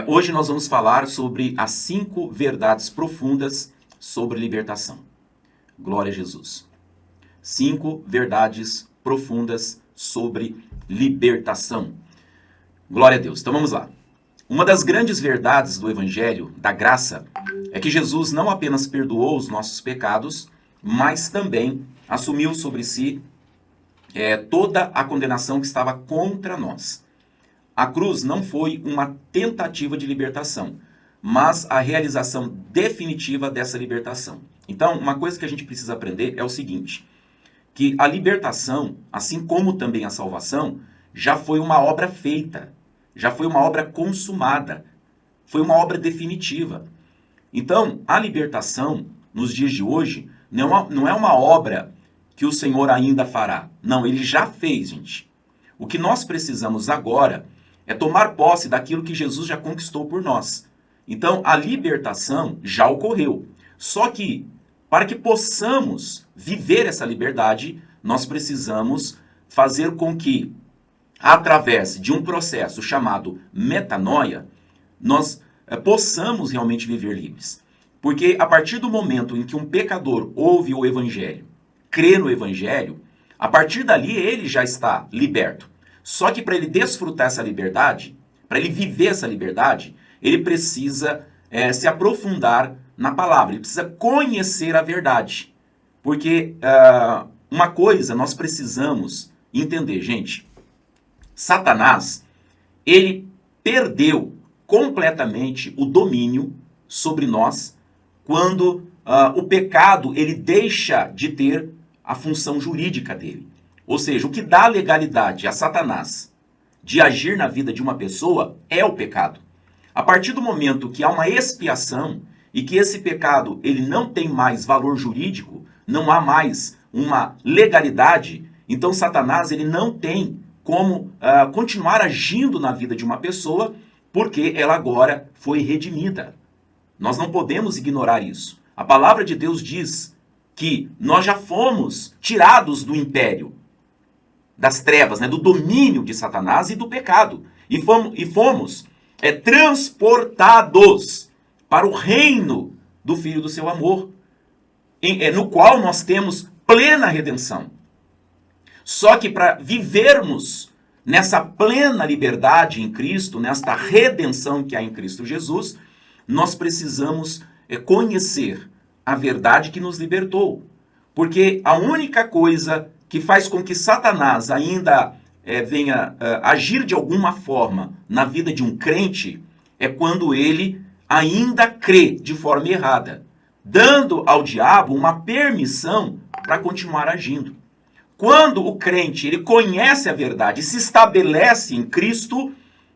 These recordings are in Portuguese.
Hoje nós vamos falar sobre as 5 verdades profundas sobre libertação. Glória a Jesus. 5 verdades profundas sobre libertação. Glória a Deus. Então vamos lá. Uma das grandes verdades do Evangelho, da graça, é que Jesus não apenas perdoou os nossos pecados, mas também assumiu sobre si toda a condenação que estava contra nós. A cruz não foi uma tentativa de libertação, mas a realização definitiva dessa libertação. Então, uma coisa que a gente precisa aprender é o seguinte, que a libertação, assim como também a salvação, já foi uma obra feita, já foi uma obra consumada, foi uma obra definitiva. Então, a libertação, nos dias de hoje, não é uma obra que o Senhor ainda fará. Não, Ele já fez, gente. O que nós precisamos agora é tomar posse daquilo que Jesus já conquistou por nós. Então, a libertação já ocorreu. Só que, para que possamos viver essa liberdade, nós precisamos fazer com que, através de um processo chamado metanoia, nós possamos realmente viver livres. Porque a partir do momento em que um pecador ouve o Evangelho, crê no Evangelho, a partir dali ele já está liberto. Só que para ele desfrutar essa liberdade, para ele viver essa liberdade, ele precisa se aprofundar na palavra, ele precisa conhecer a verdade. Porque uma coisa nós precisamos entender, gente. Satanás, ele perdeu completamente o domínio sobre nós quando o pecado ele deixa de ter a função jurídica dele. Ou seja, o que dá legalidade a Satanás de agir na vida de uma pessoa é o pecado. A partir do momento que há uma expiação e que esse pecado ele não tem mais valor jurídico, não há mais uma legalidade, então Satanás ele não tem como continuar agindo na vida de uma pessoa porque ela agora foi redimida. Nós não podemos ignorar isso. A palavra de Deus diz que nós já fomos tirados do império das trevas, do domínio de Satanás e do pecado. E fomos transportados para o reino do Filho do seu amor, no qual nós temos plena redenção. Só que para vivermos nessa plena liberdade em Cristo, nesta redenção que há em Cristo Jesus, nós precisamos conhecer a verdade que nos libertou. Porque a única coisa que faz com que Satanás ainda venha agir de alguma forma na vida de um crente é quando ele ainda crê de forma errada, dando ao diabo uma permissão para continuar agindo. Quando o crente ele conhece a verdade e se estabelece em Cristo,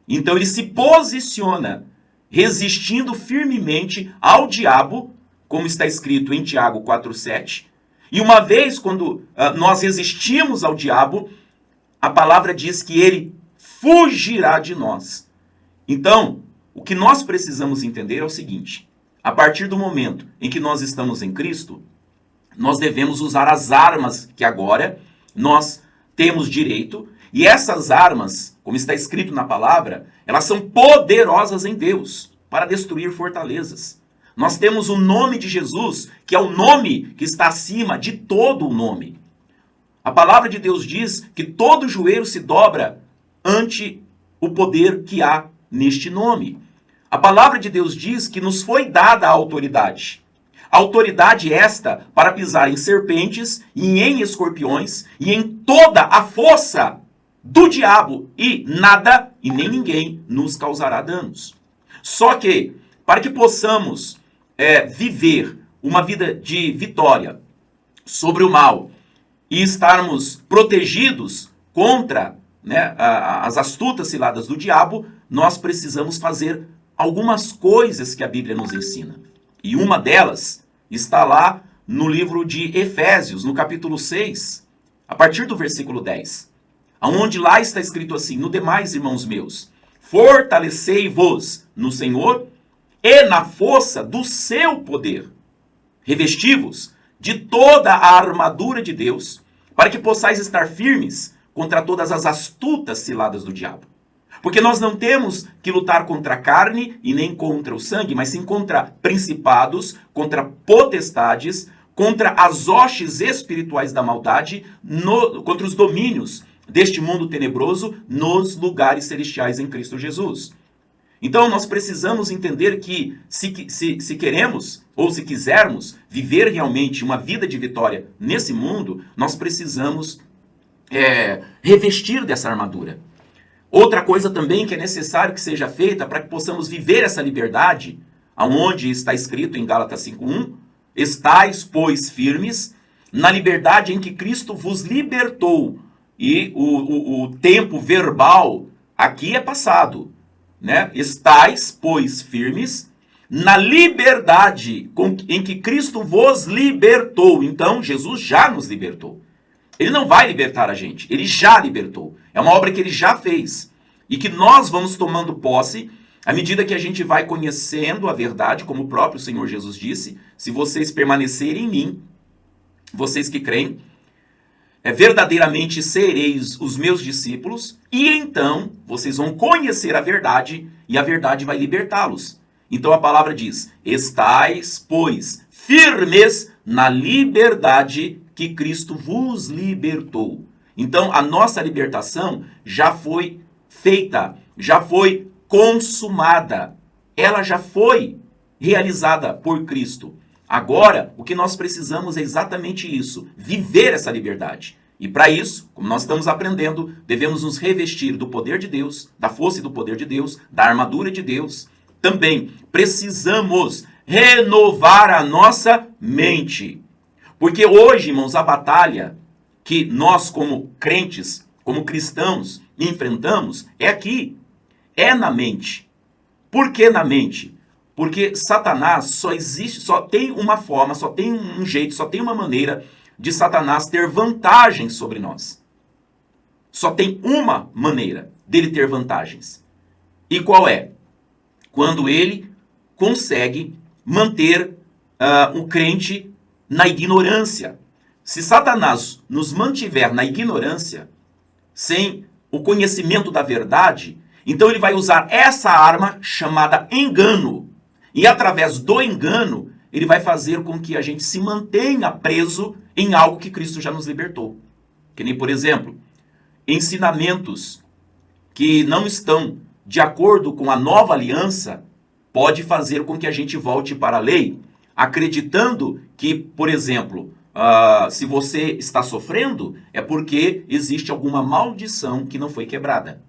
então ele se posiciona resistindo firmemente ao diabo, como está escrito em Tiago 4,7. E uma vez quando nós resistimos ao diabo, a palavra diz que ele fugirá de nós. Então, o que nós precisamos entender é o seguinte: a partir do momento em que nós estamos em Cristo, nós devemos usar as armas que agora nós temos direito, e essas armas, como está escrito na palavra, elas são poderosas em Deus para destruir fortalezas. Nós temos o nome de Jesus, que é o nome que está acima de todo o nome. A palavra de Deus diz que todo joelho se dobra ante o poder que há neste nome. A palavra de Deus diz que nos foi dada a autoridade. A autoridade esta para pisar em serpentes e em escorpiões e em toda a força do diabo, e nada e nem ninguém nos causará danos. Só que, para que possamos viver uma vida de vitória sobre o mal e estarmos protegidos contra as astutas ciladas do diabo, nós precisamos fazer algumas coisas que a Bíblia nos ensina. E uma delas está lá no livro de Efésios, no capítulo 6, a partir do versículo 10. Onde lá está escrito assim: no demais, irmãos meus, fortalecei-vos no Senhor e na força do seu poder. Revesti-vos de toda a armadura de Deus, para que possais estar firmes contra todas as astutas ciladas do diabo. Porque nós não temos que lutar contra a carne e nem contra o sangue, mas sim contra principados, contra potestades, contra as hostes espirituais da maldade, contra os domínios deste mundo tenebroso nos lugares celestiais em Cristo Jesus. Então nós precisamos entender que se queremos ou se quisermos viver realmente uma vida de vitória nesse mundo, nós precisamos revestir dessa armadura. Outra coisa também que é necessário que seja feita para que possamos viver essa liberdade, aonde está escrito em Gálatas 5:1, estais, pois, firmes na liberdade em que Cristo vos libertou. E o tempo verbal aqui é passado, né? Estais, pois, firmes na liberdade em que Cristo vos libertou. Então, Jesus já nos libertou. Ele não vai libertar a gente, ele já libertou. É uma obra que ele já fez. E que nós vamos tomando posse à medida que a gente vai conhecendo a verdade, como o próprio Senhor Jesus disse: se vocês permanecerem em mim, vocês que creem, verdadeiramente sereis os meus discípulos, e então vocês vão conhecer a verdade, e a verdade vai libertá-los. Então a palavra diz: estais, pois, firmes na liberdade que Cristo vos libertou. Então a nossa libertação já foi feita, já foi consumada. Ela já foi realizada por Cristo. Agora, o que nós precisamos é exatamente isso, viver essa liberdade. E para isso, como nós estamos aprendendo, devemos nos revestir do poder de Deus, da força e do poder de Deus, da armadura de Deus. Também precisamos renovar a nossa mente. Porque hoje, irmãos, a batalha que nós como crentes, como cristãos, enfrentamos é aqui, é na mente. Por que na mente? Porque Satanás só tem uma forma, só tem um jeito, só tem uma maneira de Satanás ter vantagem sobre nós. Só tem uma maneira dele ter vantagens. E qual é? Quando ele consegue manter o crente na ignorância. Se Satanás nos mantiver na ignorância, sem o conhecimento da verdade, então ele vai usar essa arma chamada engano. E através do engano, ele vai fazer com que a gente se mantenha preso em algo que Cristo já nos libertou. Que nem, por exemplo, ensinamentos que não estão de acordo com a nova aliança pode fazer com que a gente volte para a lei, acreditando que, por exemplo, se você está sofrendo, é porque existe alguma maldição que não foi quebrada.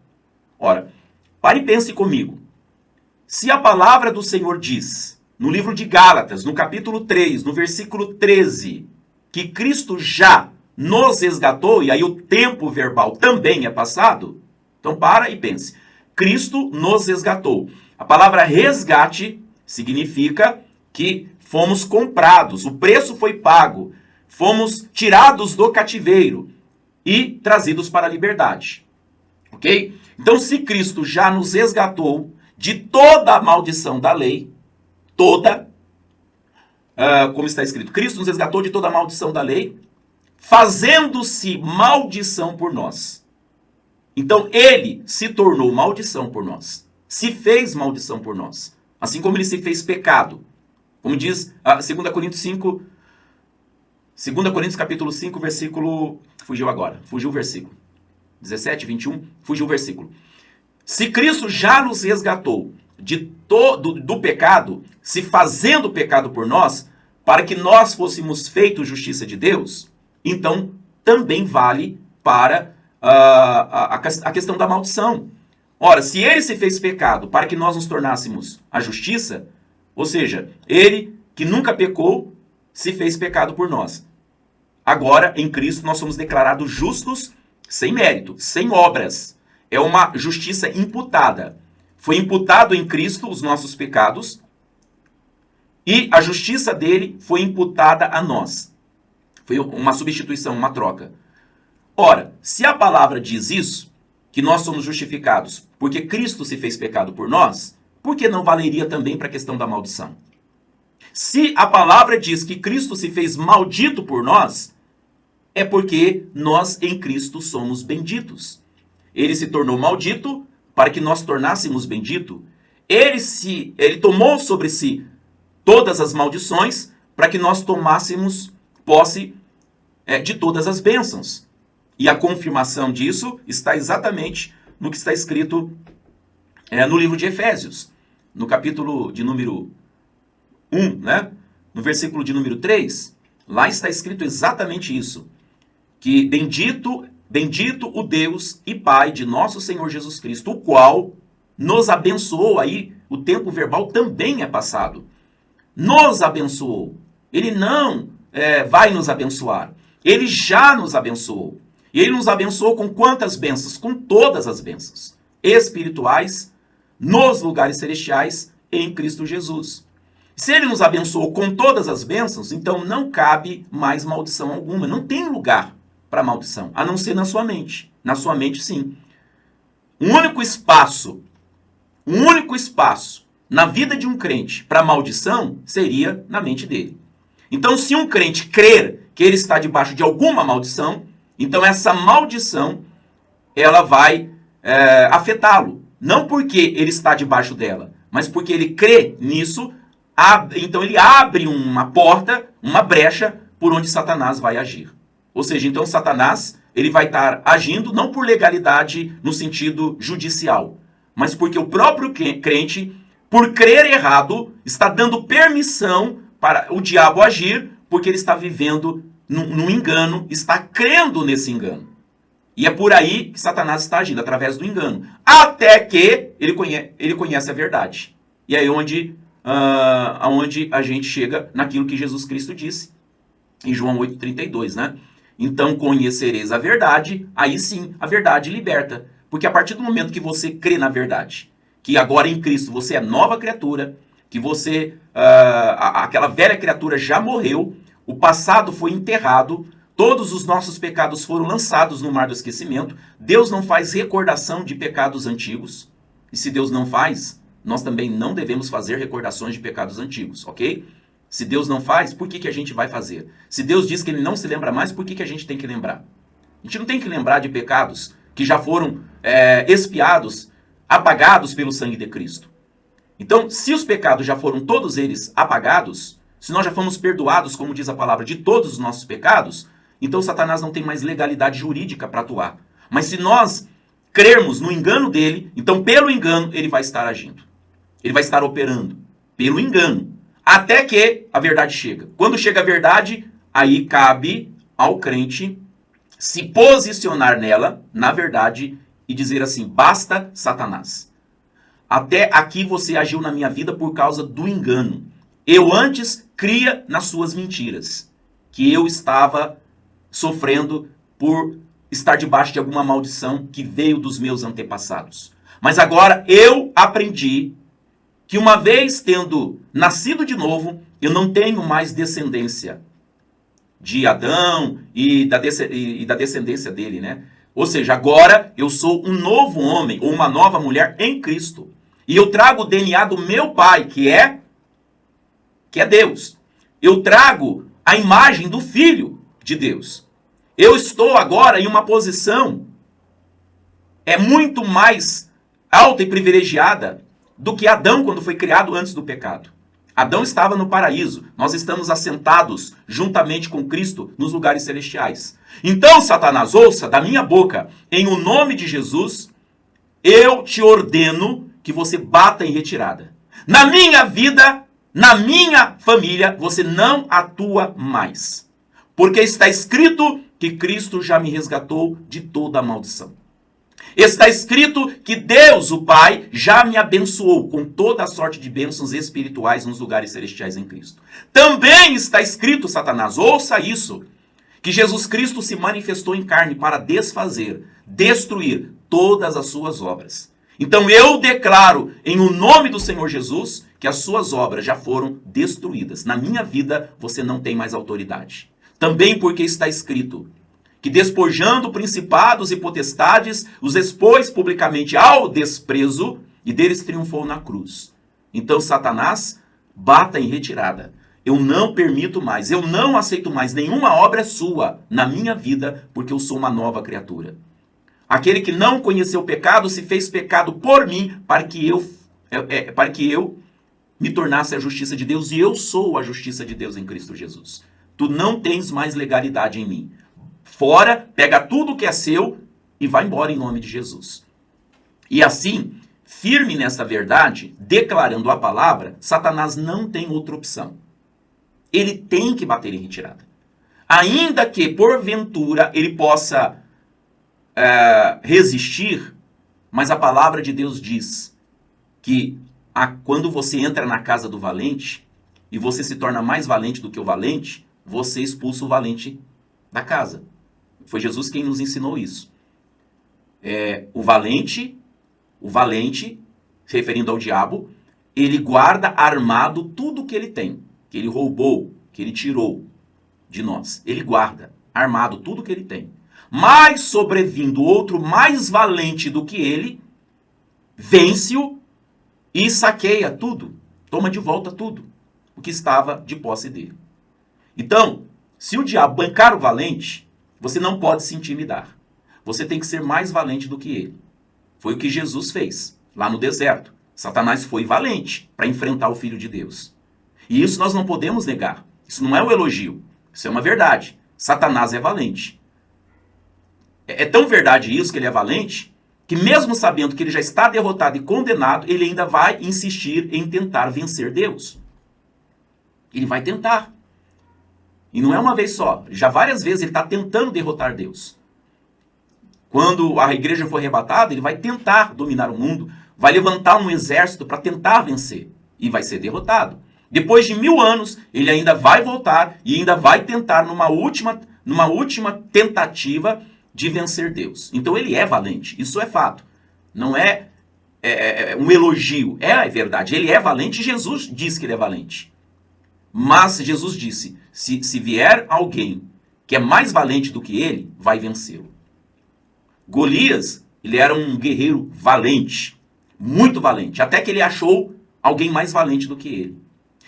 Ora, pare e pense comigo. Se a palavra do Senhor diz, no livro de Gálatas, no capítulo 3, no versículo 13, que Cristo já nos resgatou, e aí o tempo verbal também é passado, então para e pense. Cristo nos resgatou. A palavra resgate significa que fomos comprados, o preço foi pago, fomos tirados do cativeiro e trazidos para a liberdade. Ok? Então, se Cristo já nos resgatou de toda a maldição da lei, como está escrito, Cristo nos resgatou de toda a maldição da lei, fazendo-se maldição por nós. Então, ele se tornou maldição por nós, se fez maldição por nós, assim como ele se fez pecado. Como diz 2 Coríntios capítulo 5, versículo... Fugiu o versículo. 17, 21, fugiu o versículo. Se Cristo já nos resgatou do pecado, se fazendo pecado por nós, para que nós fôssemos feitos justiça de Deus, então também vale para a questão da maldição. Ora, se ele se fez pecado para que nós nos tornássemos a justiça, ou seja, ele que nunca pecou, se fez pecado por nós. Agora, em Cristo, nós somos declarados justos sem mérito, sem obras. É uma justiça imputada. Foi imputado em Cristo os nossos pecados e a justiça dele foi imputada a nós. Foi uma substituição, uma troca. Ora, se a palavra diz isso, que nós somos justificados porque Cristo se fez pecado por nós, por que não valeria também para a questão da maldição? Se a palavra diz que Cristo se fez maldito por nós, é porque nós em Cristo somos benditos. Ele se tornou maldito para que nós tornássemos bendito, ele tomou sobre si todas as maldições para que nós tomássemos posse de todas as bênçãos. E a confirmação disso está exatamente no que está escrito no livro de Efésios, no capítulo de número 1, né? No versículo de número 3, lá está escrito exatamente isso, que bendito o Deus e Pai de nosso Senhor Jesus Cristo, o qual nos abençoou. Aí o tempo verbal também é passado. Nos abençoou. Ele não vai nos abençoar. Ele já nos abençoou. E ele nos abençoou com quantas bênçãos? Com todas as bênçãos espirituais nos lugares celestiais em Cristo Jesus. Se ele nos abençoou com todas as bênçãos, então não cabe mais maldição alguma. Não tem lugar para maldição, a não ser na sua mente. Na sua mente, sim. Um único espaço na vida de um crente para maldição seria na mente dele. Então, se um crente crer que ele está debaixo de alguma maldição, então essa maldição ela vai afetá-lo. Não porque ele está debaixo dela, mas porque ele crê nisso. Então ele abre uma porta, uma brecha por onde Satanás vai agir. Ou seja, então Satanás ele vai estar agindo não por legalidade no sentido judicial, mas porque o próprio crente, por crer errado, está dando permissão para o diabo agir, porque ele está vivendo num engano, está crendo nesse engano. E é por aí que Satanás está agindo, através do engano. Até que ele conhece a verdade. E aí onde a gente chega naquilo que Jesus Cristo disse, em João 8,32, né? Então conhecereis a verdade, aí sim a verdade liberta. Porque a partir do momento que você crê na verdade, que agora em Cristo você é nova criatura, que você, aquela velha criatura já morreu, o passado foi enterrado, todos os nossos pecados foram lançados no mar do esquecimento, Deus não faz recordação de pecados antigos, e se Deus não faz, nós também não devemos fazer recordações de pecados antigos, ok? Se Deus não faz, por que a gente vai fazer? Se Deus diz que ele não se lembra mais, por que a gente tem que lembrar? A gente não tem que lembrar de pecados que já foram expiados, apagados pelo sangue de Cristo. Então, se os pecados já foram todos eles apagados, se nós já fomos perdoados, como diz a palavra, de todos os nossos pecados, então Satanás não tem mais legalidade jurídica para atuar. Mas se nós crermos no engano dele, então pelo engano ele vai estar agindo. Ele vai estar operando pelo engano, até que a verdade chega. Quando chega a verdade, aí cabe ao crente se posicionar nela, na verdade, e dizer assim, basta Satanás. Até aqui você agiu na minha vida por causa do engano. Eu antes cria nas suas mentiras, que eu estava sofrendo por estar debaixo de alguma maldição que veio dos meus antepassados. Mas agora eu aprendi que uma vez tendo nascido de novo, eu não tenho mais descendência de Adão e da descendência dele, né? Ou seja, agora eu sou um novo homem ou uma nova mulher em Cristo. E eu trago o DNA do meu pai, que é Deus. Eu trago a imagem do Filho de Deus. Eu estou agora em uma posição muito mais alta e privilegiada do que Adão quando foi criado antes do pecado. Adão estava no paraíso. Nós estamos assentados juntamente com Cristo nos lugares celestiais. Então, Satanás, ouça da minha boca, em o nome de Jesus, eu te ordeno que você bata em retirada. Na minha vida, na minha família, você não atua mais. Porque está escrito que Cristo já me resgatou de toda a maldição. Está escrito que Deus, o Pai, já me abençoou com toda a sorte de bênçãos espirituais nos lugares celestiais em Cristo. Também está escrito, Satanás, ouça isso, que Jesus Cristo se manifestou em carne para desfazer, destruir todas as suas obras. Então eu declaro, em o nome do Senhor Jesus, que as suas obras já foram destruídas. Na minha vida, você não tem mais autoridade. Também porque está escrito que despojando principados e potestades, os expôs publicamente ao desprezo e deles triunfou na cruz. Então, Satanás, bata em retirada. Eu não permito mais, eu não aceito mais nenhuma obra sua na minha vida, porque eu sou uma nova criatura. Aquele que não conheceu o pecado se fez pecado por mim, para que eu me tornasse a justiça de Deus, e eu sou a justiça de Deus em Cristo Jesus. Tu não tens mais legalidade em mim. Fora, pega tudo que é seu e vai embora em nome de Jesus. E assim, firme nessa verdade, declarando a palavra, Satanás não tem outra opção. Ele tem que bater em retirada. Ainda que, porventura, ele possa resistir, mas a palavra de Deus diz que quando você entra na casa do valente e você se torna mais valente do que o valente, você expulsa o valente da casa. Foi Jesus quem nos ensinou isso. O valente, se referindo ao diabo, ele guarda armado tudo que ele tem, que ele roubou, que ele tirou de nós. Ele guarda armado tudo que ele tem. Mas sobrevindo outro mais valente do que ele, vence-o e saqueia tudo, toma de volta tudo o que estava de posse dele. Então, se o diabo bancar o valente, você não pode se intimidar. Você tem que ser mais valente do que ele. Foi o que Jesus fez lá no deserto. Satanás foi valente para enfrentar o Filho de Deus. E isso nós não podemos negar. Isso não é um elogio. Isso é uma verdade. Satanás é valente. É tão verdade isso que ele é valente, que mesmo sabendo que ele já está derrotado e condenado, ele ainda vai insistir em tentar vencer Deus. Ele vai tentar. E não é uma vez só. Já várias vezes ele está tentando derrotar Deus. Quando a igreja for arrebatada, ele vai tentar dominar o mundo, vai levantar um exército para tentar vencer. E vai ser derrotado. Depois de 1000 anos, ele ainda vai voltar e ainda vai tentar numa última tentativa de vencer Deus. Então ele é valente, isso é fato. Não é um elogio, é verdade. Ele é valente e Jesus diz que ele é valente. Mas Jesus disse, se vier alguém que é mais valente do que ele, vai vencê-lo. Golias, ele era um guerreiro valente, muito valente, até que ele achou alguém mais valente do que ele.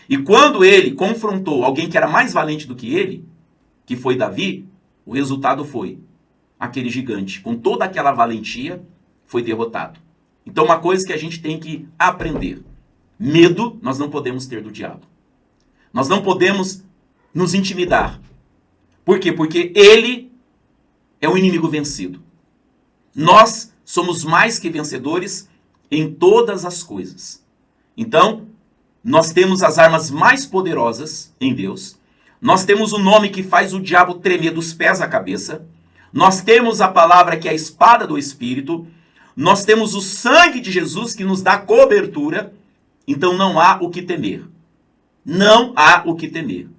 E quando ele confrontou alguém que era mais valente do que ele, que foi Davi, o resultado foi aquele gigante, com toda aquela valentia, foi derrotado. Então, uma coisa que a gente tem que aprender: medo nós não podemos ter do diabo. Nós não podemos nos intimidar. Por quê? Porque ele é o inimigo vencido. Nós somos mais que vencedores em todas as coisas. Então, nós temos as armas mais poderosas em Deus. Nós temos o nome que faz o diabo tremer dos pés à cabeça. Nós temos a palavra que é a espada do Espírito. Nós temos o sangue de Jesus que nos dá cobertura. Então não há o que temer. Não há o que temer.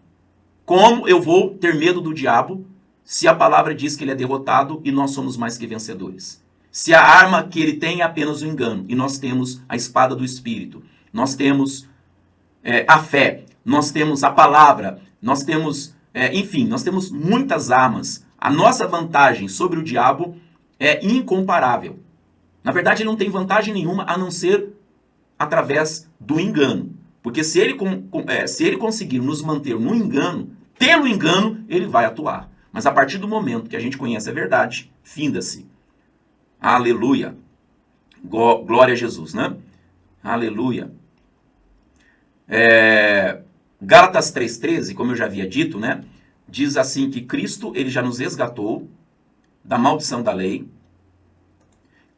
Como eu vou ter medo do diabo se a palavra diz que ele é derrotado e nós somos mais que vencedores? Se a arma que ele tem é apenas o engano e nós temos a espada do Espírito, nós temos a fé, nós temos a palavra, nós temos, enfim, nós temos muitas armas. A nossa vantagem sobre o diabo é incomparável. Na verdade, ele não tem vantagem nenhuma a não ser através do engano. Porque se ele conseguir nos manter no engano, pelo engano, ele vai atuar. Mas a partir do momento que a gente conhece a verdade, finda-se. Aleluia. Glória a Jesus, né? Aleluia. Gálatas 3,13, como eu já havia dito, né? Diz assim que Cristo, ele já nos resgatou da maldição da lei.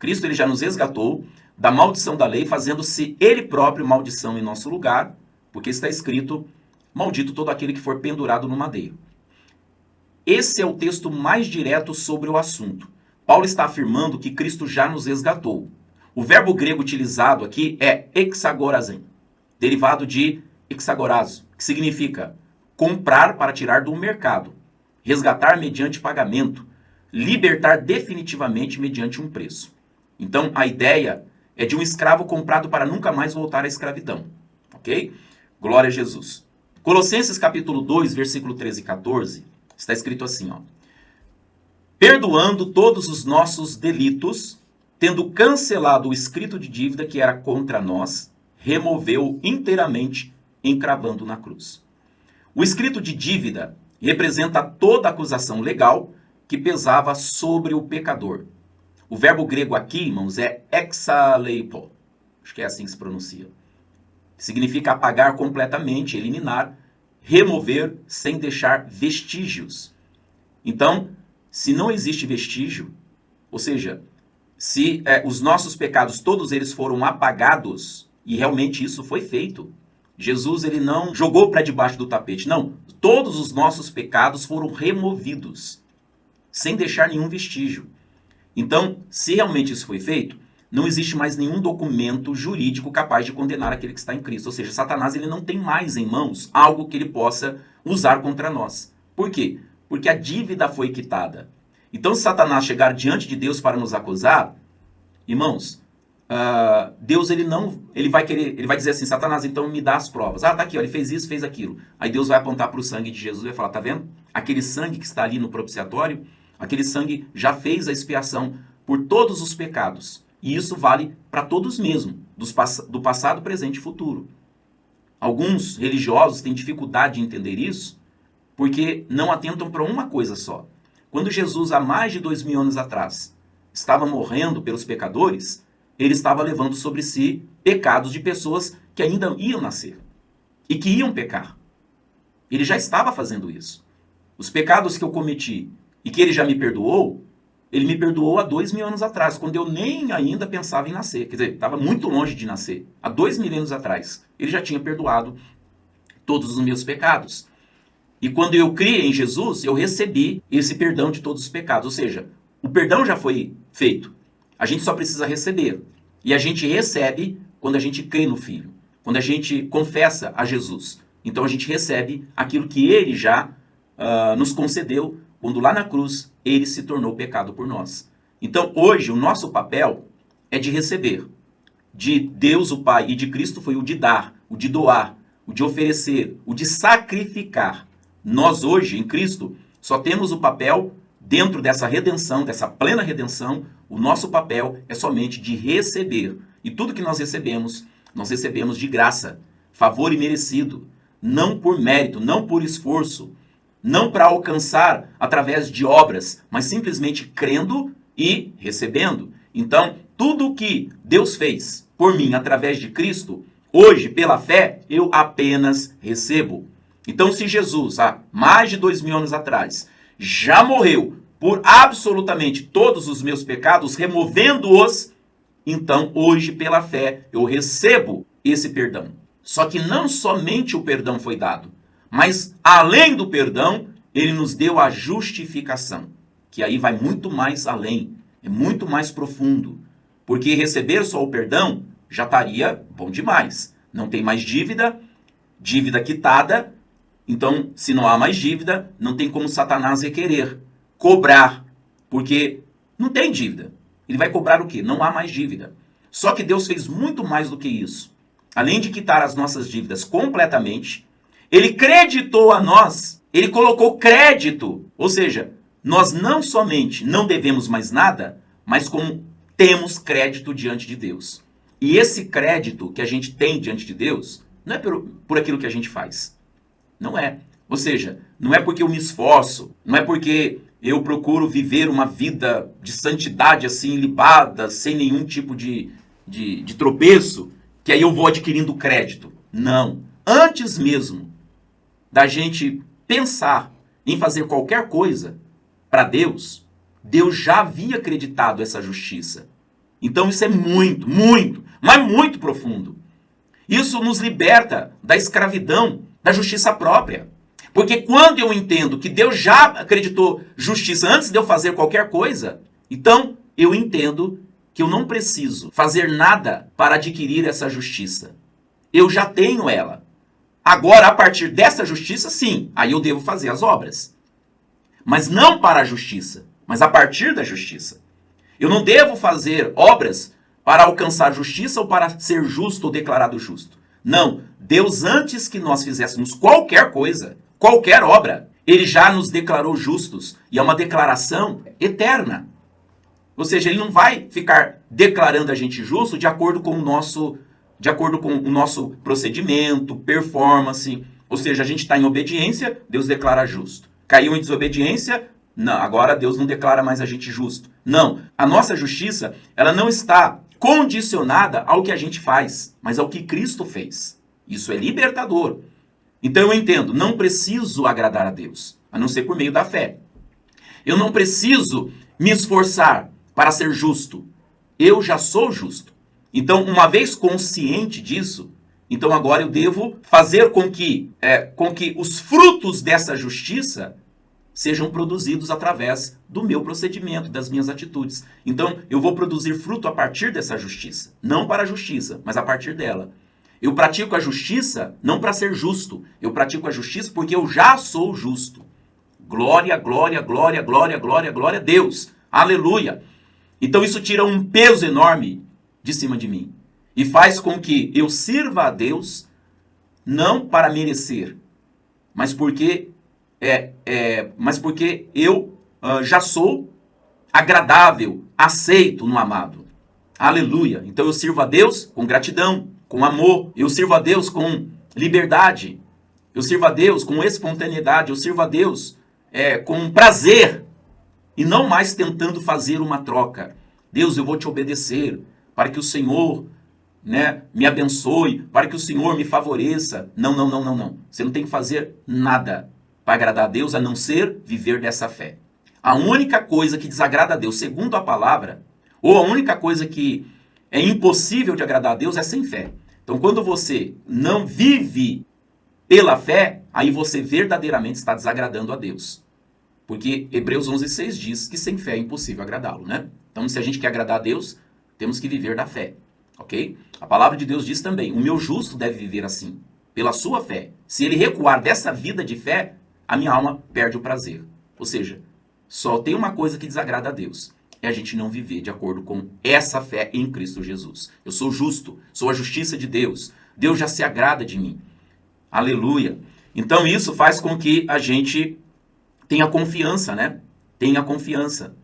Cristo, ele já nos resgatou da maldição da lei, fazendo-se ele próprio maldição em nosso lugar, porque está escrito: maldito todo aquele que for pendurado no madeiro. Esse é o texto mais direto sobre o assunto. Paulo está afirmando que Cristo já nos resgatou. O verbo grego utilizado aqui é exagorazen, derivado de exagorazo, que significa comprar para tirar do mercado, resgatar mediante pagamento, libertar definitivamente mediante um preço. Então, a ideia é de um escravo comprado para nunca mais voltar à escravidão. Ok? Glória a Jesus. Colossenses capítulo 2, versículo 13 e 14, está escrito assim, ó: perdoando todos os nossos delitos, tendo cancelado o escrito de dívida que era contra nós, removeu inteiramente, encravando na cruz. O escrito de dívida representa toda a acusação legal que pesava sobre o pecador. O verbo grego aqui, irmãos, é exaleipo. Acho que é assim que se pronuncia. Significa apagar completamente, eliminar, remover sem deixar vestígios. Então, se não existe vestígio, ou seja, se os nossos pecados, todos eles foram apagados, e realmente isso foi feito. Jesus, ele não jogou para debaixo do tapete, não. Todos os nossos pecados foram removidos, sem deixar nenhum vestígio. Então, se realmente isso foi feito, não existe mais nenhum documento jurídico capaz de condenar aquele que está em Cristo. Ou seja, Satanás ele não tem mais em mãos algo que ele possa usar contra nós. Por quê? Porque a dívida foi quitada. Então, se Satanás chegar diante de Deus para nos acusar, irmãos, Deus ele vai dizer assim, Satanás, então me dá as provas. Tá aqui, ó, ele fez isso, fez aquilo. Aí Deus vai apontar para o sangue de Jesus e vai falar, tá vendo? Aquele sangue que está ali no propiciatório, aquele sangue já fez a expiação por todos os pecados. E isso vale para todos mesmo, do passado, presente e futuro. Alguns religiosos têm dificuldade de entender isso, porque não atentam para uma coisa só. Quando Jesus, há mais de 2000 anos atrás, estava morrendo pelos pecadores, ele estava levando sobre si pecados de pessoas que ainda iam nascer e que iam pecar. Ele já estava fazendo isso. Os pecados que eu cometi e que ele já me perdoou, ele me perdoou há 2000 anos atrás, quando eu nem ainda pensava em nascer. Quer dizer, estava muito longe de nascer. Há 2000 anos atrás, ele já tinha perdoado todos os meus pecados. E quando eu criei em Jesus, eu recebi esse perdão de todos os pecados. Ou seja, o perdão já foi feito. A gente só precisa receber. E a gente recebe quando a gente crê no Filho. Quando a gente confessa a Jesus. Então a gente recebe aquilo que ele já nos concedeu, quando lá na cruz ele se tornou pecado por nós. Então hoje o nosso papel é de receber. De Deus o Pai e de Cristo foi o de dar, o de doar, o de oferecer, o de sacrificar. Nós hoje, em Cristo, só temos o papel, dentro dessa redenção, dessa plena redenção, o nosso papel é somente de receber. E tudo que nós recebemos de graça, favor imerecido, não por mérito, não por esforço, não para alcançar através de obras, mas simplesmente crendo e recebendo. Então, tudo que Deus fez por mim através de Cristo, hoje, pela fé, eu apenas recebo. Então, se Jesus, há mais de 2000 anos atrás, já morreu por absolutamente todos os meus pecados, removendo-os, então, hoje, pela fé, eu recebo esse perdão. Só que não somente o perdão foi dado, mas, além do perdão, ele nos deu a justificação, que aí vai muito mais além, é muito mais profundo, porque receber só o perdão já estaria bom demais. Não tem mais dívida, dívida quitada, então, se não há mais dívida, não tem como Satanás requerer, cobrar, porque não tem dívida. Ele vai cobrar o quê? Não há mais dívida. Só que Deus fez muito mais do que isso. Além de quitar as nossas dívidas completamente, ele creditou a nós, ele colocou crédito. Ou seja, nós não somente não devemos mais nada, mas como temos crédito diante de Deus. E esse crédito que a gente tem diante de Deus, não é por aquilo que a gente faz. Não é. Ou seja, não é porque eu me esforço, não é porque eu procuro viver uma vida de santidade assim, ilibada, sem nenhum tipo de tropeço, que aí eu vou adquirindo crédito. Não. Antes mesmo da gente pensar em fazer qualquer coisa para Deus, Deus já havia acreditado essa justiça. Então isso é muito, muito, mas muito profundo. Isso nos liberta da escravidão, da justiça própria. Porque quando eu entendo que Deus já acreditou justiça antes de eu fazer qualquer coisa, então eu entendo que eu não preciso fazer nada para adquirir essa justiça. Eu já tenho ela. Agora, a partir dessa justiça, sim, aí eu devo fazer as obras. Mas não para a justiça, mas a partir da justiça. Eu não devo fazer obras para alcançar justiça ou para ser justo ou declarado justo. Não, Deus, antes que nós fizéssemos qualquer coisa, qualquer obra, ele já nos declarou justos. E é uma declaração eterna. Ou seja, ele não vai ficar declarando a gente justo de acordo com o nosso procedimento, performance. Ou seja, a gente está em obediência, Deus declara justo. Caiu em desobediência, Não, agora Deus não declara mais a gente justo. Não, a nossa justiça, ela não está condicionada ao que a gente faz, mas ao que Cristo fez. Isso é libertador. Então eu entendo, não preciso agradar a Deus, a não ser por meio da fé. Eu não preciso me esforçar para ser justo. Eu já sou justo. Então, uma vez consciente disso, então agora eu devo fazer com que os frutos dessa justiça sejam produzidos através do meu procedimento, das minhas atitudes. Então, eu vou produzir fruto a partir dessa justiça. Não para a justiça, mas a partir dela. Eu pratico a justiça não para ser justo. Eu pratico a justiça porque eu já sou justo. Glória, glória, glória, glória, glória, glória a Deus. Aleluia. Então isso tira um peso enorme de cima de mim. E faz com que eu sirva a Deus não para merecer, mas porque eu já sou agradável, aceito no amado. Aleluia. Então eu sirvo a Deus com gratidão, com amor. Eu sirvo a Deus com liberdade. Eu sirvo a Deus com espontaneidade. Eu sirvo a Deus com prazer. E não mais tentando fazer uma troca. Deus, eu vou te obedecer para que o Senhor, me abençoe, para que o Senhor me favoreça. Não, não, não, não, não. Você não tem que fazer nada para agradar a Deus a não ser viver dessa fé. A única coisa que desagrada a Deus, segundo a palavra, ou a única coisa que é impossível de agradar a Deus é sem fé. Então, quando você não vive pela fé, aí você verdadeiramente está desagradando a Deus. Porque Hebreus 11:6 diz que sem fé é impossível agradá-lo, né? Então, se a gente quer agradar a Deus, temos que viver da fé, ok? A palavra de Deus diz também, o meu justo deve viver assim, pela sua fé. Se ele recuar dessa vida de fé, a minha alma perde o prazer. Ou seja, só tem uma coisa que desagrada a Deus, é a gente não viver de acordo com essa fé em Cristo Jesus. Eu sou justo, sou a justiça de Deus. Deus já se agrada de mim. Aleluia. Então isso faz com que a gente tenha confiança, né? Tenha confiança.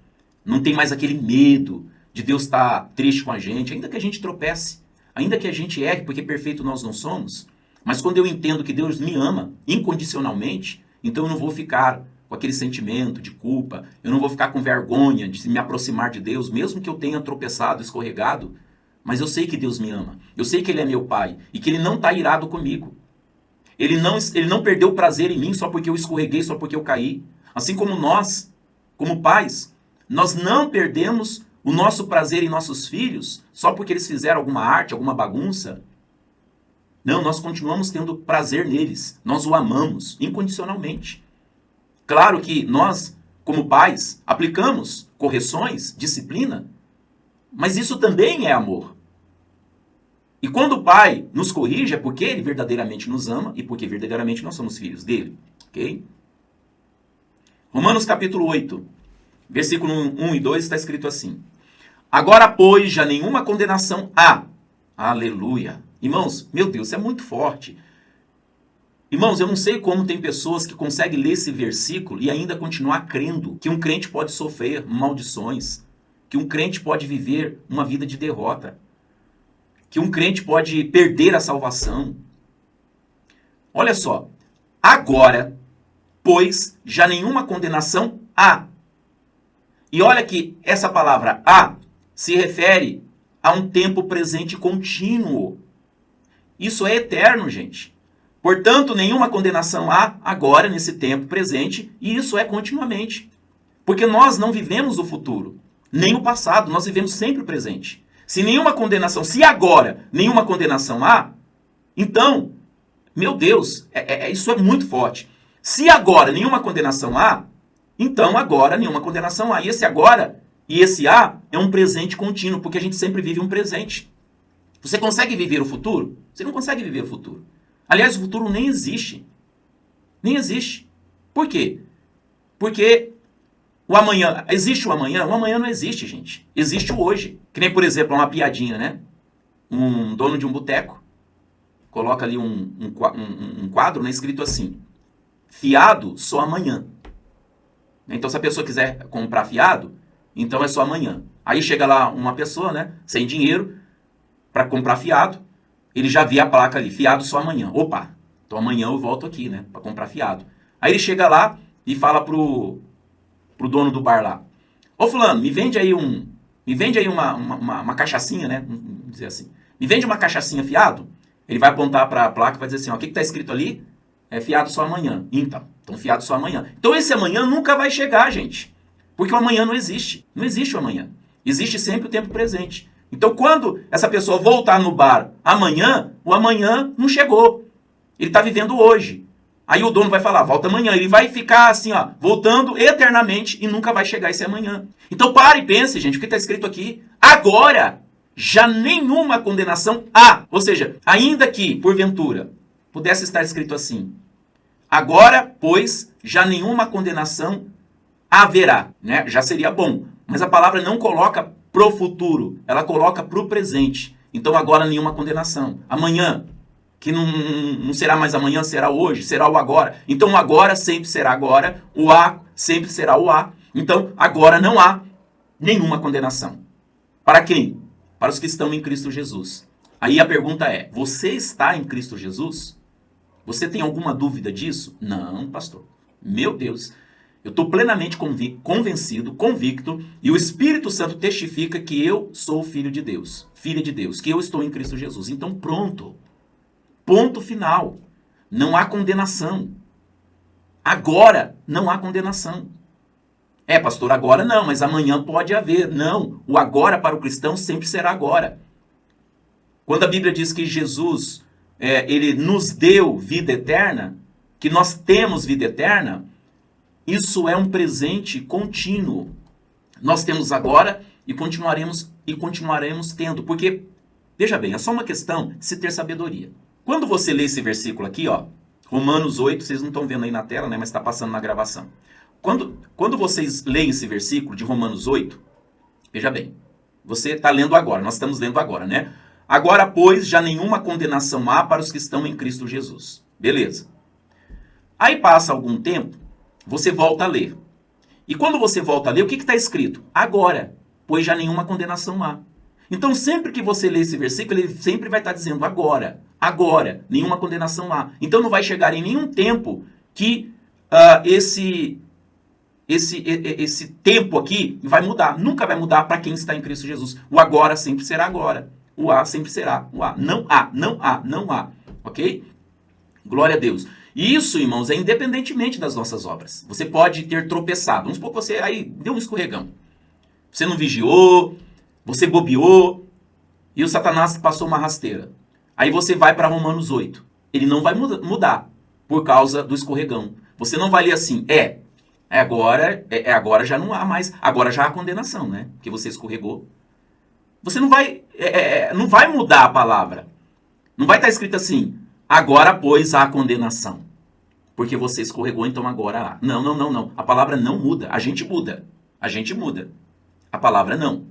Não tem mais aquele medo de Deus estar triste com a gente, ainda que a gente tropece, ainda que a gente erre, porque perfeito nós não somos. Mas quando eu entendo que Deus me ama incondicionalmente, então eu não vou ficar com aquele sentimento de culpa, eu não vou ficar com vergonha de me aproximar de Deus, mesmo que eu tenha tropeçado, escorregado, mas eu sei que Deus me ama, eu sei que Ele é meu Pai e que Ele não está irado comigo. Ele não perdeu prazer em mim só porque eu escorreguei, só porque eu caí. Assim como nós, como pais, nós não perdemos o nosso prazer em nossos filhos só porque eles fizeram alguma arte, alguma bagunça. Não, nós continuamos tendo prazer neles. Nós o amamos incondicionalmente. Claro que nós, como pais, aplicamos correções, disciplina, mas isso também é amor. E quando o pai nos corrige é porque ele verdadeiramente nos ama e porque verdadeiramente nós somos filhos dele. Ok? Romanos capítulo 8, versículo 1 e 2 está escrito assim. Agora, pois, já nenhuma condenação há. Aleluia. Irmãos, meu Deus, isso é muito forte. Irmãos, eu não sei como tem pessoas que conseguem ler esse versículo e ainda continuar crendo que um crente pode sofrer maldições, que um crente pode viver uma vida de derrota, que um crente pode perder a salvação. Olha só, agora, pois, já nenhuma condenação há. E olha que essa palavra há se refere a um tempo presente contínuo. Isso é eterno, gente. Portanto, nenhuma condenação há agora, nesse tempo presente, e isso é continuamente. Porque nós não vivemos o futuro, nem o passado, nós vivemos sempre o presente. Se nenhuma condenação, se agora nenhuma condenação há, então, meu Deus, isso é muito forte. Se agora nenhuma condenação há, então agora nenhuma condenação há. E esse agora e esse há é um presente contínuo, porque a gente sempre vive um presente. Você consegue viver o futuro? Você não consegue viver o futuro. Aliás, o futuro nem existe. Nem existe. Por quê? Porque o amanhã, existe o amanhã não existe, gente. Existe o hoje. Que nem, por exemplo, uma piadinha, né? Um dono de um boteco coloca ali um quadro, né, escrito assim, fiado só amanhã. Então, se a pessoa quiser comprar fiado, então é só amanhã. Aí chega lá uma pessoa, né, sem dinheiro, para comprar fiado, ele já vê a placa ali, fiado só amanhã. Opa, então amanhã eu volto aqui, né, para comprar fiado. Aí ele chega lá e fala pro pro dono do bar lá. Ô fulano, me vende aí uma cachaçinha, né? Vamos dizer assim. Me vende uma cachaçinha fiado? Ele vai apontar para a placa e vai dizer assim, ó, o que está escrito ali? É fiado só amanhã. Então fiado só amanhã. Então esse amanhã nunca vai chegar, gente. Porque o amanhã não existe. Não existe o amanhã. Existe sempre o tempo presente. Então quando essa pessoa voltar no bar amanhã, o amanhã não chegou. Ele está vivendo hoje. Aí o dono vai falar, volta amanhã. Ele vai ficar assim, ó, voltando eternamente e nunca vai chegar esse amanhã. Então pare e pense, gente, o que está escrito aqui? Agora, já nenhuma condenação há. Ou seja, ainda que, porventura, pudesse estar escrito assim, agora, pois, já nenhuma condenação haverá, né? Já seria bom. Mas a palavra não coloca pro futuro, ela coloca pro presente. Então agora nenhuma condenação. Amanhã, que não será mais amanhã, será hoje, será o agora. Então o agora sempre será agora, o há sempre será o há. Então agora não há nenhuma condenação. Para quem? Para os que estão em Cristo Jesus. Aí a pergunta é, você está em Cristo Jesus? Você tem alguma dúvida disso? Não, pastor. Meu Deus, eu estou plenamente convencido, convicto, e o Espírito Santo testifica que eu sou filho de Deus, filha de Deus, que eu estou em Cristo Jesus. Então pronto. Ponto final. Não há condenação. Agora não há condenação. É, pastor, agora não, mas amanhã pode haver. Não, o agora para o cristão sempre será agora. Quando a Bíblia diz que Jesus, ele nos deu vida eterna, que nós temos vida eterna, isso é um presente contínuo. Nós temos agora e continuaremos tendo. Porque, veja bem, é só uma questão de se ter sabedoria. Quando você lê esse versículo aqui, ó, Romanos 8, vocês não estão vendo aí na tela, né, mas está passando na gravação. Quando vocês leem esse versículo de Romanos 8, veja bem, você está lendo agora, nós estamos lendo agora, né? Agora, pois, já nenhuma condenação há para os que estão em Cristo Jesus. Beleza. Aí passa algum tempo, você volta a ler. E quando você volta a ler, o que está escrito? Agora, pois já nenhuma condenação há. Então, sempre que você lê esse versículo, ele sempre vai estar dizendo agora, nenhuma condenação há. Então, não vai chegar em nenhum tempo que esse tempo aqui vai mudar. Nunca vai mudar para quem está em Cristo Jesus. O agora sempre será agora. O há sempre será o há. Não há, não há, não há. Ok? Glória a Deus. E isso, irmãos, é independentemente das nossas obras. Você pode ter tropeçado. Vamos supor que você aí deu um escorregão. Você não vigiou, você bobeou, e o Satanás passou uma rasteira. Aí você vai para Romanos 8. Ele não vai mudar por causa do escorregão. Você não vai ler assim, agora já não há mais, agora já há condenação, né? Porque você escorregou. Você não vai mudar a palavra. Não vai estar escrito assim, agora, pois, há condenação. Porque você escorregou, então agora há. Não. A palavra não muda. A gente muda. A palavra não.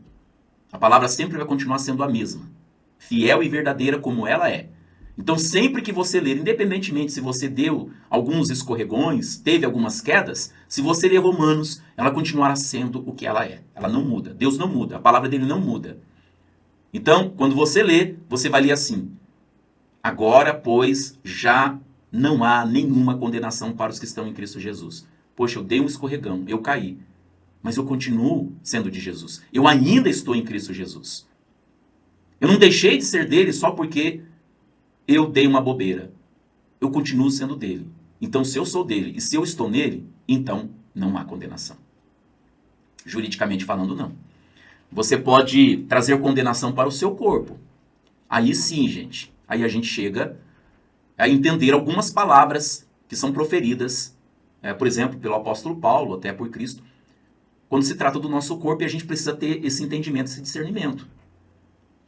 A palavra sempre vai continuar sendo a mesma. Fiel e verdadeira como ela é. Então, sempre que você ler, independentemente se você deu alguns escorregões, teve algumas quedas, se você ler Romanos, ela continuará sendo o que ela é. Ela não muda. Deus não muda. A palavra dele não muda. Então, quando você lê, você vai ler assim. Agora, pois, já não há nenhuma condenação para os que estão em Cristo Jesus. Poxa, eu dei um escorregão, eu caí. Mas eu continuo sendo de Jesus. Eu ainda estou em Cristo Jesus. Eu não deixei de ser dele só porque eu dei uma bobeira. Eu continuo sendo dele. Então, se eu sou dele e se eu estou nele, então não há condenação. Juridicamente falando, não. Você pode trazer condenação para o seu corpo. Aí sim, gente. Aí a gente chega a entender algumas palavras que são proferidas, por exemplo, pelo apóstolo Paulo, até por Cristo, quando se trata do nosso corpo, e a gente precisa ter esse entendimento, esse discernimento.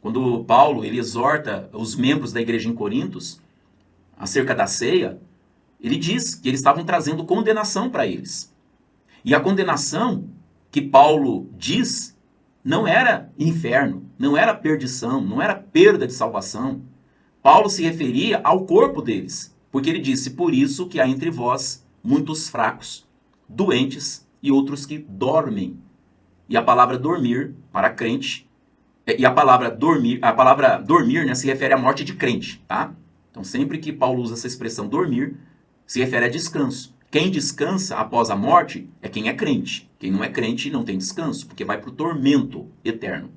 Quando Paulo ele exorta os membros da igreja em Corintos acerca da ceia, ele diz que eles estavam trazendo condenação para eles. E a condenação que Paulo diz não era inferno, não era perdição, não era perda de salvação. Paulo se referia ao corpo deles, porque ele disse, por isso que há entre vós muitos fracos, doentes e outros que dormem. E a palavra dormir, para crente, e a palavra dormir, né, se refere à morte de crente, tá? Então sempre que Paulo usa essa expressão dormir, se refere a descanso. Quem descansa após a morte é quem é crente. Quem não é crente não tem descanso, porque vai para o tormento eterno.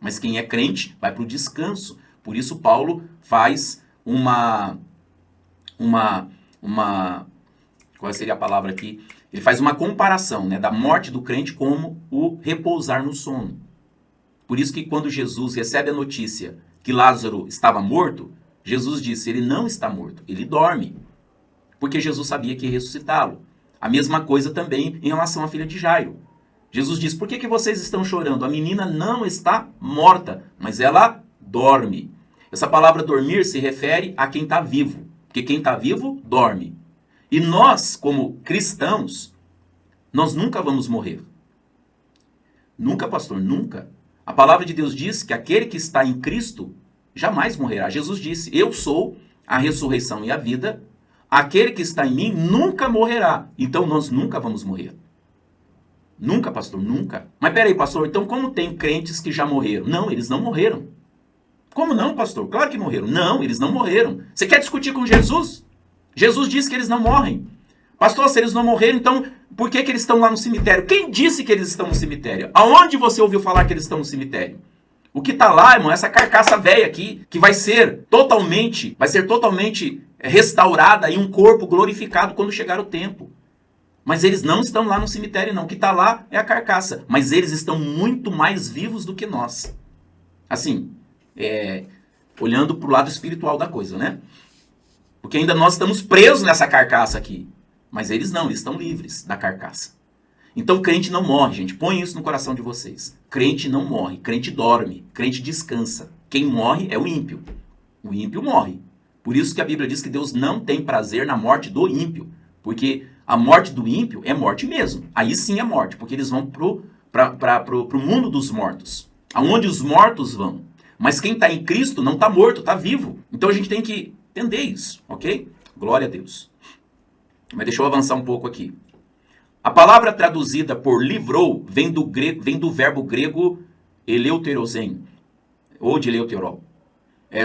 Mas quem é crente vai para o descanso. Por isso Paulo faz qual seria a palavra aqui? Ele faz uma comparação, né, da morte do crente como o repousar no sono. Por isso que quando Jesus recebe a notícia que Lázaro estava morto, Jesus disse, ele não está morto, ele dorme. Porque Jesus sabia que ia ressuscitá-lo. A mesma coisa também em relação à filha de Jairo. Jesus diz, por que vocês estão chorando? A menina não está morta, mas ela dorme. Essa palavra dormir se refere a quem está vivo. Porque quem está vivo, dorme. E nós, como cristãos, nós nunca vamos morrer. Nunca, pastor, nunca. A palavra de Deus diz que aquele que está em Cristo jamais morrerá. Jesus disse, eu sou a ressurreição e a vida. Aquele que está em mim nunca morrerá. Então nós nunca vamos morrer. Nunca, pastor, nunca. Mas peraí, pastor, então como tem crentes que já morreram? Não, eles não morreram. Como não, pastor? Claro que morreram. Não, eles não morreram. Você quer discutir com Jesus? Jesus disse que eles não morrem. Pastor, se eles não morreram, então por que eles estão lá no cemitério? Quem disse que eles estão no cemitério? Aonde você ouviu falar que eles estão no cemitério? O que está lá, irmão, essa carcaça velha aqui, que vai ser totalmente restaurada em um corpo glorificado quando chegar o tempo. Mas eles não estão lá no cemitério, não. O que está lá é a carcaça. Mas eles estão muito mais vivos do que nós. Assim, olhando para o lado espiritual da coisa, né? Porque ainda nós estamos presos nessa carcaça aqui. Mas eles não, eles estão livres da carcaça. Então crente não morre, gente. Põe isso no coração de vocês. Crente não morre, crente dorme, crente descansa. Quem morre é o ímpio. O ímpio morre. Por isso que a Bíblia diz que Deus não tem prazer na morte do ímpio. Porque a morte do ímpio é morte mesmo. Aí sim é morte, porque eles vão pro mundo dos mortos. Aonde os mortos vão. Mas quem está em Cristo não está morto, está vivo. Então a gente tem que entender isso, ok? Glória a Deus. Mas deixa eu avançar um pouco aqui. A palavra traduzida por livrou vem do verbo grego eleuterosen, ou de eleuterol.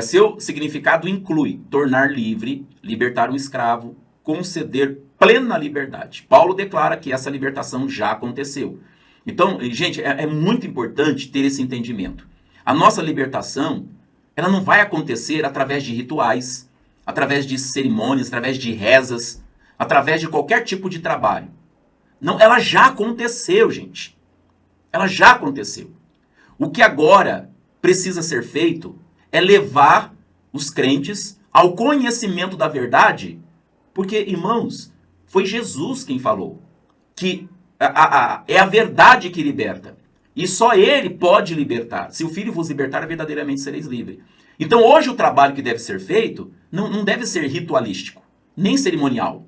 Seu significado inclui tornar livre, libertar um escravo, conceder plena liberdade. Paulo declara que essa libertação já aconteceu. Então, gente, é muito importante ter esse entendimento. A nossa libertação, ela não vai acontecer através de rituais, através de cerimônias, através de rezas, através de qualquer tipo de trabalho. Não, ela já aconteceu, gente. Ela já aconteceu. O que agora precisa ser feito é levar os crentes ao conhecimento da verdade, porque, irmãos, foi Jesus quem falou que é a verdade que liberta. E só ele pode libertar. Se o Filho vos libertar, verdadeiramente sereis livres. Então, hoje o trabalho que deve ser feito não deve ser ritualístico, nem cerimonial,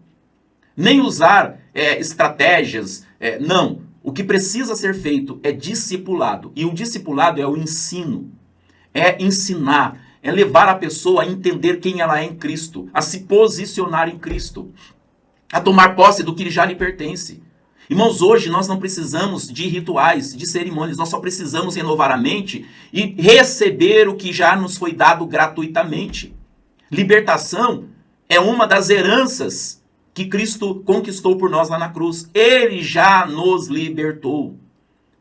nem usar estratégias. Não. O que precisa ser feito é discipulado. E o discipulado é o ensino. É ensinar. É levar a pessoa a entender quem ela é em Cristo. A se posicionar em Cristo. A tomar posse do que já lhe pertence. Irmãos, hoje nós não precisamos de rituais, de cerimônias. Nós só precisamos renovar a mente e receber o que já nos foi dado gratuitamente. Libertação é uma das heranças que Cristo conquistou por nós lá na cruz. Ele já nos libertou.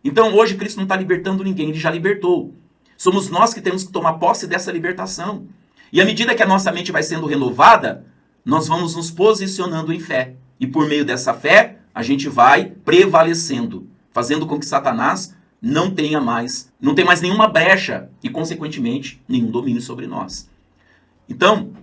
Então hoje Cristo não está libertando ninguém, ele já libertou. Somos nós que temos que tomar posse dessa libertação. E à medida que a nossa mente vai sendo renovada, nós vamos nos posicionando em fé. E por meio dessa fé, a gente vai prevalecendo, fazendo com que Satanás não tenha mais nenhuma brecha e, consequentemente, nenhum domínio sobre nós. Então,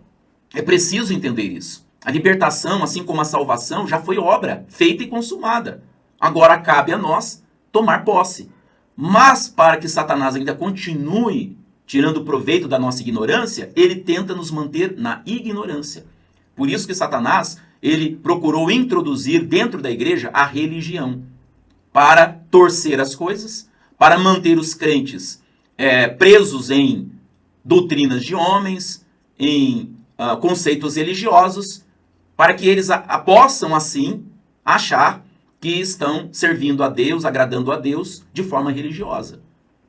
é preciso entender isso. A libertação, assim como a salvação, já foi obra feita e consumada. Agora cabe a nós tomar posse. Mas para que Satanás ainda continue tirando proveito da nossa ignorância, ele tenta nos manter na ignorância. Por isso que Satanás, ele procurou introduzir dentro da igreja a religião, para torcer as coisas, para manter os crentes presos em doutrinas de homens, em conceitos religiosos, para que eles possam, assim, achar que estão servindo a Deus, agradando a Deus, de forma religiosa.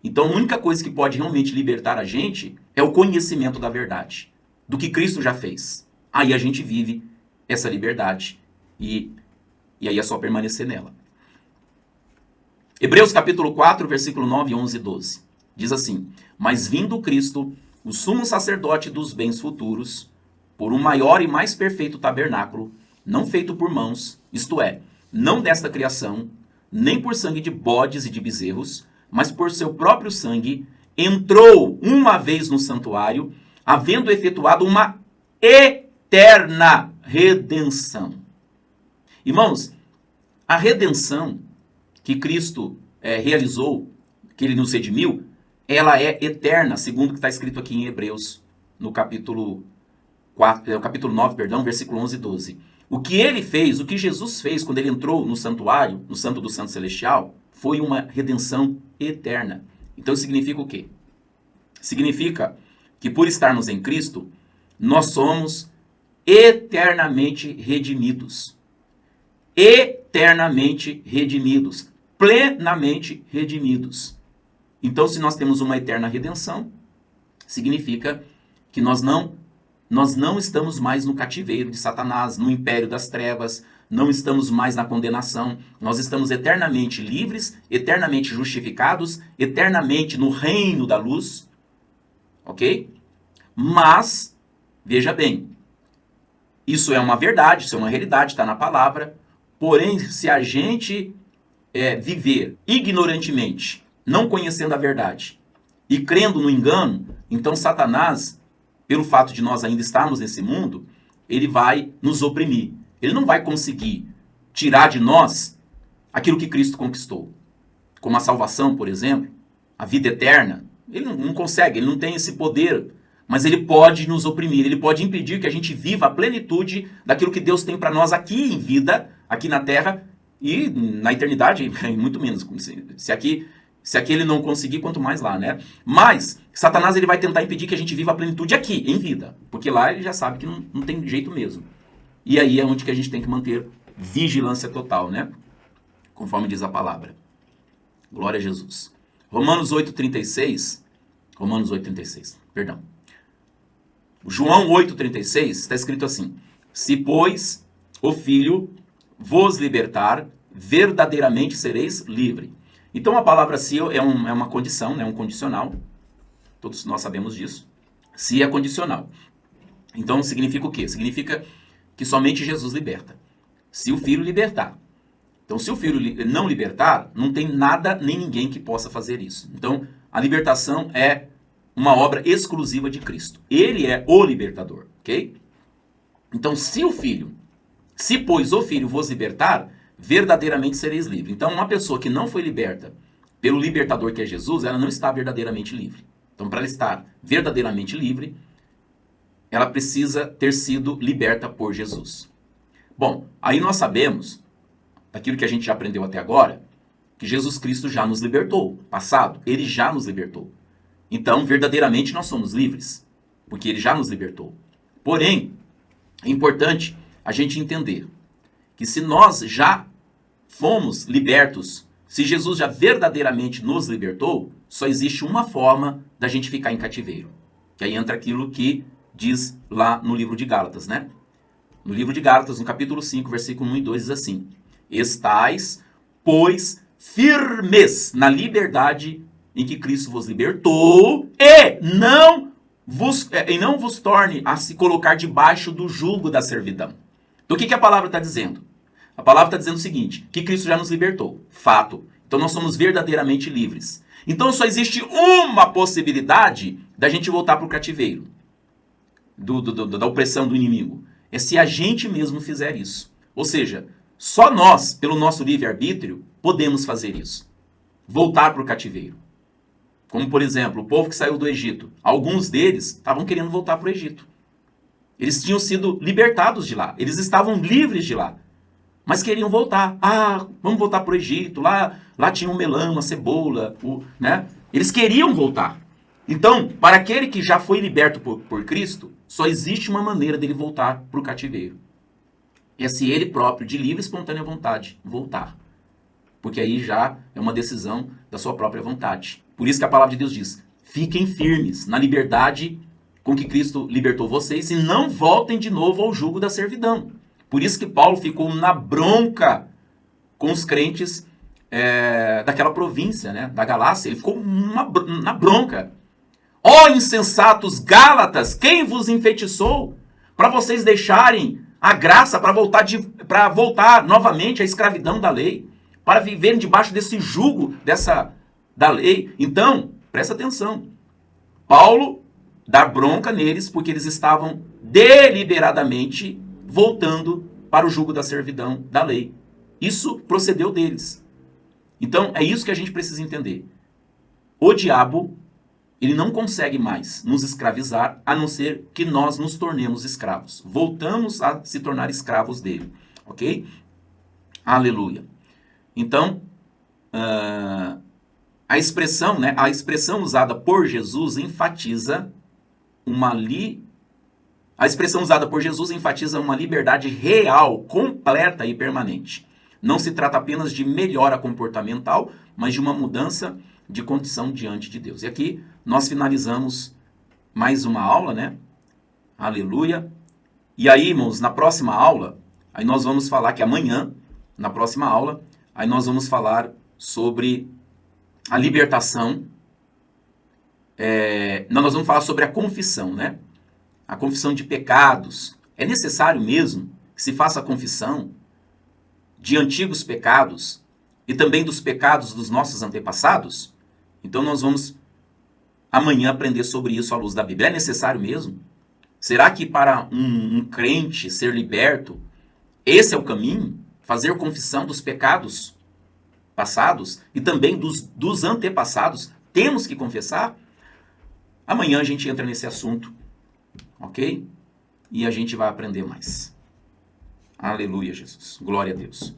Então, a única coisa que pode realmente libertar a gente é o conhecimento da verdade, do que Cristo já fez. Aí a gente vive essa liberdade e E aí é só permanecer nela. Hebreus capítulo 4, versículo 9, 11 e 12. Diz assim: mas vindo Cristo, o sumo sacerdote dos bens futuros, por um maior e mais perfeito tabernáculo, não feito por mãos, isto é, não desta criação, nem por sangue de bodes e de bezerros, mas por seu próprio sangue, entrou uma vez no santuário, havendo efetuado uma eterna redenção. Irmãos, a redenção que Cristo realizou, que ele nos redimiu, ela é eterna, segundo o que está escrito aqui em Hebreus, no capítulo 9, versículo 11 e 12. O que ele fez, o que Jesus fez quando ele entrou no santuário, no Santo do Santo Celestial, foi uma redenção eterna. Então significa o quê? Significa que por estarmos em Cristo, nós somos eternamente redimidos. Eternamente redimidos. Plenamente redimidos. Então, se nós temos uma eterna redenção, significa que nós não estamos mais no cativeiro de Satanás, no império das trevas, não estamos mais na condenação, nós estamos eternamente livres, eternamente justificados, eternamente no reino da luz, ok? Mas, veja bem, isso é uma verdade, isso é uma realidade, está na palavra, porém, se a gente viver ignorantemente, não conhecendo a verdade e crendo no engano, então Satanás, pelo fato de nós ainda estarmos nesse mundo, ele vai nos oprimir. Ele não vai conseguir tirar de nós aquilo que Cristo conquistou. Como a salvação, por exemplo, a vida eterna. Ele não consegue, ele não tem esse poder, mas ele pode nos oprimir, ele pode impedir que a gente viva a plenitude daquilo que Deus tem para nós aqui em vida, aqui na terra, e na eternidade, muito menos. Se aqui ele não conseguir, quanto mais lá, né? Mas Satanás ele vai tentar impedir que a gente viva a plenitude aqui, em vida. Porque lá ele já sabe que não tem jeito mesmo. E aí é onde que a gente tem que manter vigilância total, né? Conforme diz a palavra. Glória a Jesus. Romanos 8,36. João 8,36 está escrito assim: se, pois, o Filho vos libertar, verdadeiramente sereis livre. Então a palavra se é uma condição, né, um condicional. Todos nós sabemos disso. Se é condicional. Então significa o quê? Significa que somente Jesus liberta. Se o Filho libertar. Então se o Filho não libertar, não tem nada nem ninguém que possa fazer isso. Então a libertação é uma obra exclusiva de Cristo. Ele é o libertador, ok? Então se pois o Filho vos libertar, verdadeiramente sereis livres. Então, uma pessoa que não foi liberta pelo libertador que é Jesus, ela não está verdadeiramente livre. Então, para ela estar verdadeiramente livre, ela precisa ter sido liberta por Jesus. Bom, aí nós sabemos, daquilo que a gente já aprendeu até agora, que Jesus Cristo já nos libertou. Passado, ele já nos libertou. Então, verdadeiramente, nós somos livres, porque ele já nos libertou. Porém, é importante a gente entender que se nós já fomos libertos, se Jesus já verdadeiramente nos libertou, só existe uma forma da gente ficar em cativeiro. Que aí entra aquilo que diz lá no livro de Gálatas, né? No livro de Gálatas, no capítulo 5, versículo 1 e 2, diz assim: estais, pois, firmes na liberdade em que Cristo vos libertou, e não vos torne a se colocar debaixo do jugo da servidão. Então o que a palavra está dizendo? A palavra está dizendo o seguinte, que Cristo já nos libertou. Fato. Então nós somos verdadeiramente livres. Então só existe uma possibilidade da gente voltar para o cativeiro. Da opressão do inimigo. É se a gente mesmo fizer isso. Ou seja, só nós, pelo nosso livre-arbítrio, podemos fazer isso. Voltar para o cativeiro. Como, por exemplo, o povo que saiu do Egito. Alguns deles estavam querendo voltar para o Egito. Eles tinham sido libertados de lá. Eles estavam livres de lá. Mas queriam voltar. Ah, vamos voltar para o Egito. Lá tinha um melão, uma cebola. Né? Eles queriam voltar. Então, para aquele que já foi liberto por Cristo, só existe uma maneira dele voltar para o cativeiro. É se ele próprio, de livre e espontânea vontade, voltar. Porque aí já é uma decisão da sua própria vontade. Por isso que a palavra de Deus diz, fiquem firmes na liberdade com que Cristo libertou vocês e não voltem de novo ao jugo da servidão. Por isso que Paulo ficou na bronca com os crentes daquela província, né, da Galácia. Ele ficou na bronca. Ó insensatos Gálatas, quem vos enfeitiçou para vocês deixarem a graça para voltar novamente à escravidão da lei, para viverem debaixo desse jugo da lei? Então, presta atenção. Paulo dá bronca neles porque eles estavam deliberadamente voltando para o jugo da servidão da lei. Isso procedeu deles. Então, é isso que a gente precisa entender. O diabo, ele não consegue mais nos escravizar, a não ser que nós nos tornemos escravos. Voltamos a se tornar escravos dele. Ok? Aleluia. Então, a expressão usada por Jesus enfatiza uma liberdade real, completa e permanente. Não se trata apenas de melhora comportamental, mas de uma mudança de condição diante de Deus. E aqui nós finalizamos mais uma aula, né? Aleluia. E aí, irmãos, na próxima aula, aí nós vamos falar que amanhã, na próxima aula, aí nós vamos falar sobre a libertação. Nós vamos falar sobre a confissão, né? A confissão de pecados. É necessário mesmo que se faça a confissão de antigos pecados e também dos pecados dos nossos antepassados? Então nós vamos amanhã aprender sobre isso à luz da Bíblia. É necessário mesmo? Será que para um crente ser liberto, esse é o caminho? Fazer confissão dos pecados passados e também dos antepassados? Temos que confessar? Amanhã a gente entra nesse assunto, ok? E a gente vai aprender mais. Aleluia, Jesus. Glória a Deus.